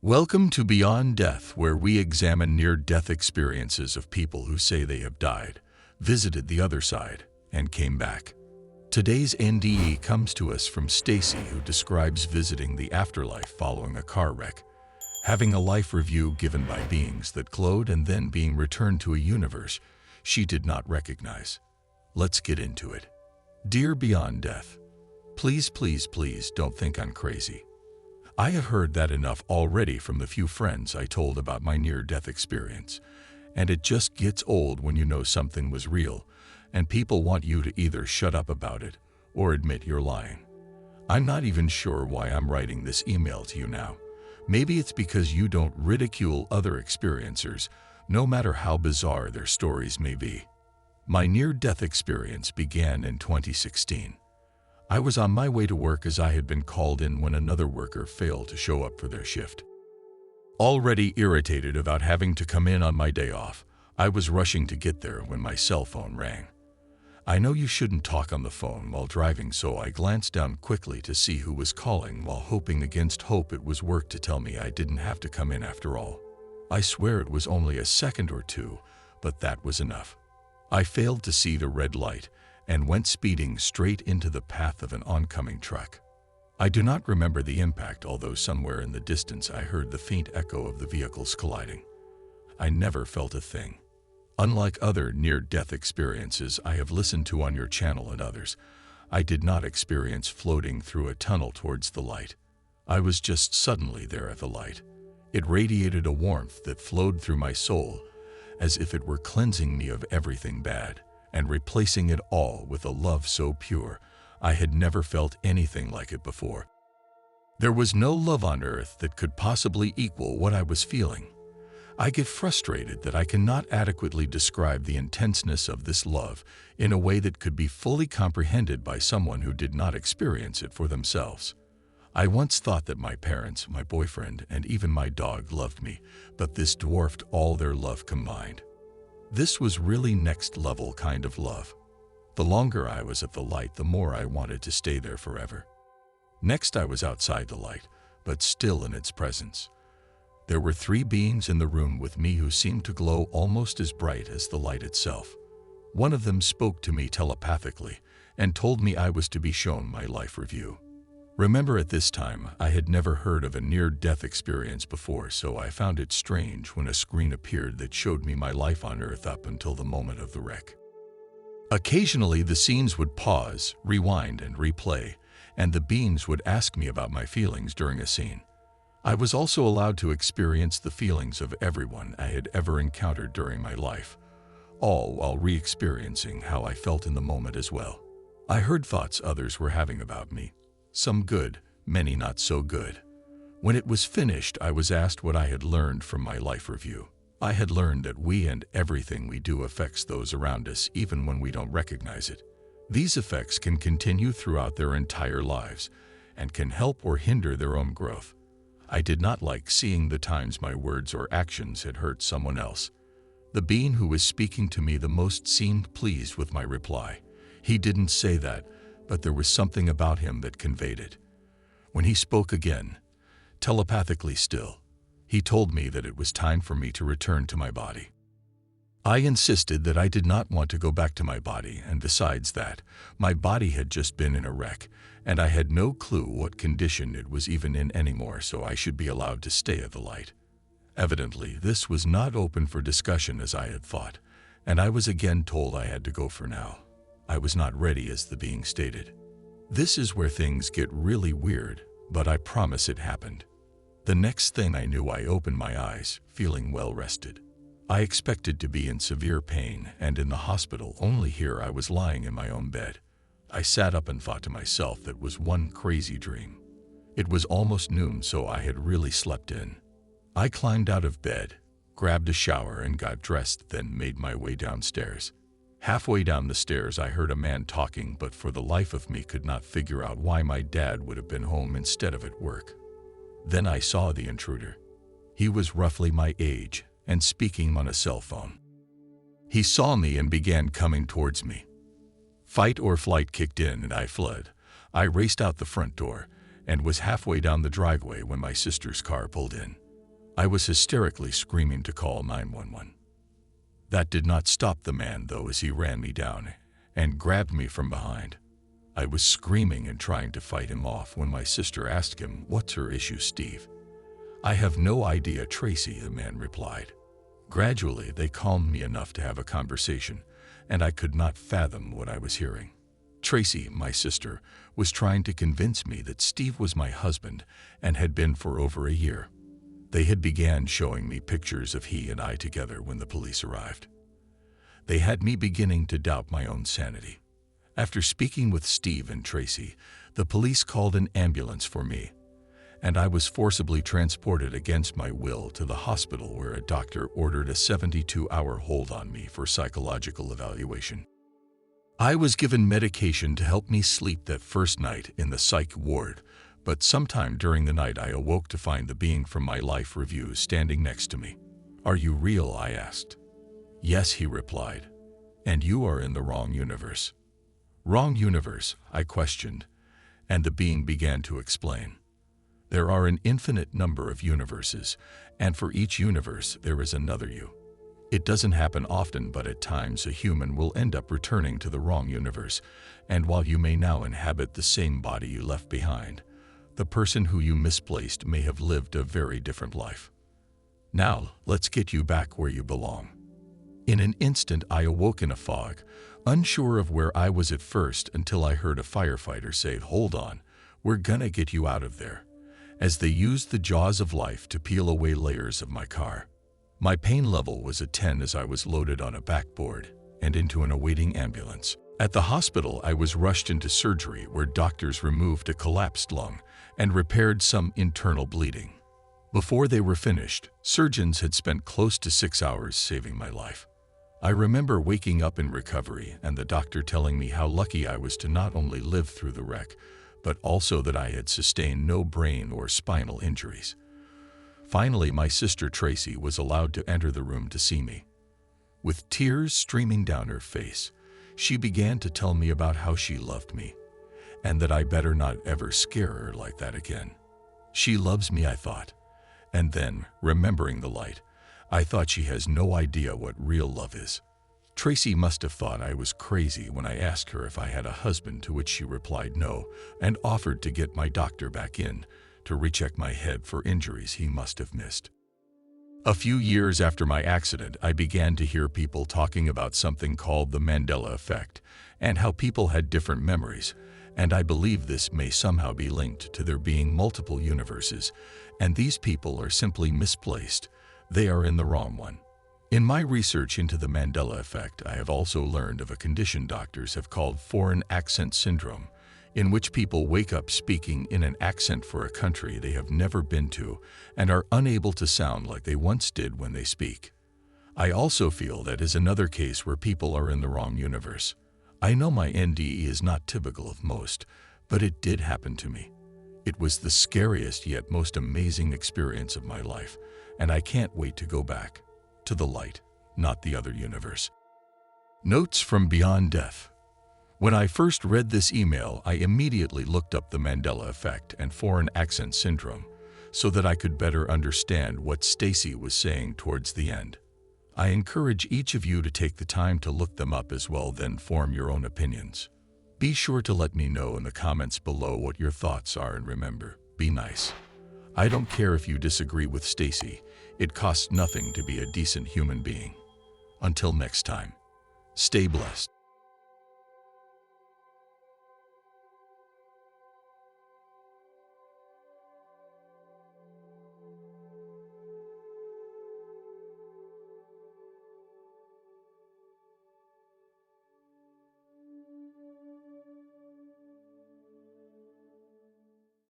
Welcome to Beyond Death, where we examine near-death experiences of people who say they have died, visited the other side, and came back. Today's NDE comes to us from Stacy, who describes visiting the afterlife following a car wreck, having a life review given by beings that glowed and then being returned to a universe she did not recognize. Let's get into it. Dear Beyond Death, please don't think I'm crazy. I have heard that enough already from the few friends I told about my near-death experience, and it just gets old when you know something was real, and people want you to either shut up about it or admit you're lying. I'm not even sure why I'm writing this email to you now. Maybe it's because you don't ridicule other experiencers, no matter how bizarre their stories may be. My near-death experience began in 2016. I was on my way to work as I had been called in when another worker failed to show up for their shift. Already irritated about having to come in on my day off, I was rushing to get there when my cell phone rang. I know you shouldn't talk on the phone while driving, so I glanced down quickly to see who was calling, while hoping against hope it was work to tell me I didn't have to come in after all. I swear it was only a second or two, but that was enough. I failed to see the red light and went speeding straight into the path of an oncoming truck. I do not remember the impact, although somewhere in the distance I heard the faint echo of the vehicles colliding. I never felt a thing. Unlike other near-death experiences I have listened to on your channel and others, I did not experience floating through a tunnel towards the light. I was just suddenly there at the light. It radiated a warmth that flowed through my soul, as if it were cleansing me of everything bad and replacing it all with a love so pure I had never felt anything like it before. There was no love on earth that could possibly equal what I was feeling. I get frustrated that I cannot adequately describe the intenseness of this love in a way that could be fully comprehended by someone who did not experience it for themselves. I once thought that my parents, my boyfriend, and even my dog loved me, but this dwarfed all their love combined. This was really next-level kind of love. The longer I was at the light, the more I wanted to stay there forever. Next, I was outside the light, but still in its presence. There were 3 beings in the room with me who seemed to glow almost as bright as the light itself. One of them spoke to me telepathically and told me I was to be shown my life review. Remember, at this time, I had never heard of a near-death experience before, so I found it strange when a screen appeared that showed me my life on Earth up until the moment of the wreck. Occasionally, the scenes would pause, rewind, and replay, and the beings would ask me about my feelings during a scene. I was also allowed to experience the feelings of everyone I had ever encountered during my life, all while re-experiencing how I felt in the moment as well. I heard thoughts others were having about me. Some good, many not so good. When it was finished, I was asked what I had learned from my life review. I had learned that we and everything we do affects those around us even when we don't recognize it. These effects can continue throughout their entire lives and can help or hinder their own growth. I did not like seeing the times my words or actions had hurt someone else. The being who was speaking to me the most seemed pleased with my reply. He didn't say that, but there was something about him that conveyed it. When he spoke again, telepathically still, he told me that it was time for me to return to my body. I insisted that I did not want to go back to my body, and besides that, my body had just been in a wreck, and I had no clue what condition it was even in anymore, so I should be allowed to stay at the light. Evidently, this was not open for discussion as I had thought, and I was again told I had to go for now. I was not ready, as the being stated. This is where things get really weird, but I promise it happened. The next thing I knew, I opened my eyes, feeling well rested. I expected to be in severe pain and in the hospital, only here I was lying in my own bed. I sat up and thought to myself that was one crazy dream. It was almost noon, so I had really slept in. I climbed out of bed, grabbed a shower and got dressed, then made my way downstairs. Halfway down the stairs, I heard a man talking, but for the life of me could not figure out why my dad would have been home instead of at work. Then I saw the intruder. He was roughly my age and speaking on a cell phone. He saw me and began coming towards me. Fight or flight kicked in and I fled. I raced out the front door and was halfway down the driveway when my sister's car pulled in. I was hysterically screaming to call 911. That did not stop the man, though, as he ran me down and grabbed me from behind. I was screaming and trying to fight him off when my sister asked him, "What's her issue, Steve?" "I have no idea, Tracy," the man replied. Gradually, they calmed me enough to have a conversation, and I could not fathom what I was hearing. Tracy, my sister, was trying to convince me that Steve was my husband and had been for over a year. They had began showing me pictures of he and I together when the police arrived. They had me beginning to doubt my own sanity. After speaking with Steve and Tracy, the police called an ambulance for me, and I was forcibly transported against my will to the hospital, where a doctor ordered a 72-hour hold on me for psychological evaluation. I was given medication to help me sleep that first night in the psych ward, but sometime during the night I awoke to find the being from my life review standing next to me. "Are you real?" I asked. "Yes," he replied. "And you are in the wrong universe." "Wrong universe?" I questioned, and the being began to explain. "There are an infinite number of universes, and for each universe there is another you. It doesn't happen often, but at times a human will end up returning to the wrong universe, and while you may now inhabit the same body you left behind, the person who you misplaced may have lived a very different life. Now, let's get you back where you belong." In an instant I awoke in a fog, unsure of where I was at first, until I heard a firefighter say, "Hold on, we're gonna get you out of there," as they used the jaws of life to peel away layers of my car. My pain level was a 10 as I was loaded on a backboard and into an awaiting ambulance. At the hospital, I was rushed into surgery, where doctors removed a collapsed lung and repaired some internal bleeding. Before they were finished, surgeons had spent close to 6 hours saving my life. I remember waking up in recovery and the doctor telling me how lucky I was to not only live through the wreck, but also that I had sustained no brain or spinal injuries. Finally, my sister Tracy was allowed to enter the room to see me. With tears streaming down her face, she began to tell me about how she loved me, and that I better not ever scare her like that again. "She loves me," I thought. And then, remembering the light, I thought, she has no idea what real love is. Tracy must have thought I was crazy when I asked her if I had a husband, to which she replied no, and offered to get my doctor back in to recheck my head for injuries he must have missed. A few years after my accident, I began to hear people talking about something called the Mandela effect, and how people had different memories, and I believe this may somehow be linked to there being multiple universes, and these people are simply misplaced. They are in the wrong one. In my research into the Mandela effect, I have also learned of a condition doctors have called foreign accent syndrome, in which people wake up speaking in an accent for a country they have never been to and are unable to sound like they once did when they speak. I also feel that is another case where people are in the wrong universe. I know my NDE is not typical of most, but it did happen to me. It was the scariest yet most amazing experience of my life, and I can't wait to go back to the light, not the other universe. Notes from Beyond Death. When I first read this email, I immediately looked up the Mandela effect and foreign accent syndrome so that I could better understand what Stacy was saying towards the end. I encourage each of you to take the time to look them up as well, then form your own opinions. Be sure to let me know in the comments below what your thoughts are, and remember, be nice. I don't care if you disagree with Stacy. It costs nothing to be a decent human being. Until next time, stay blessed.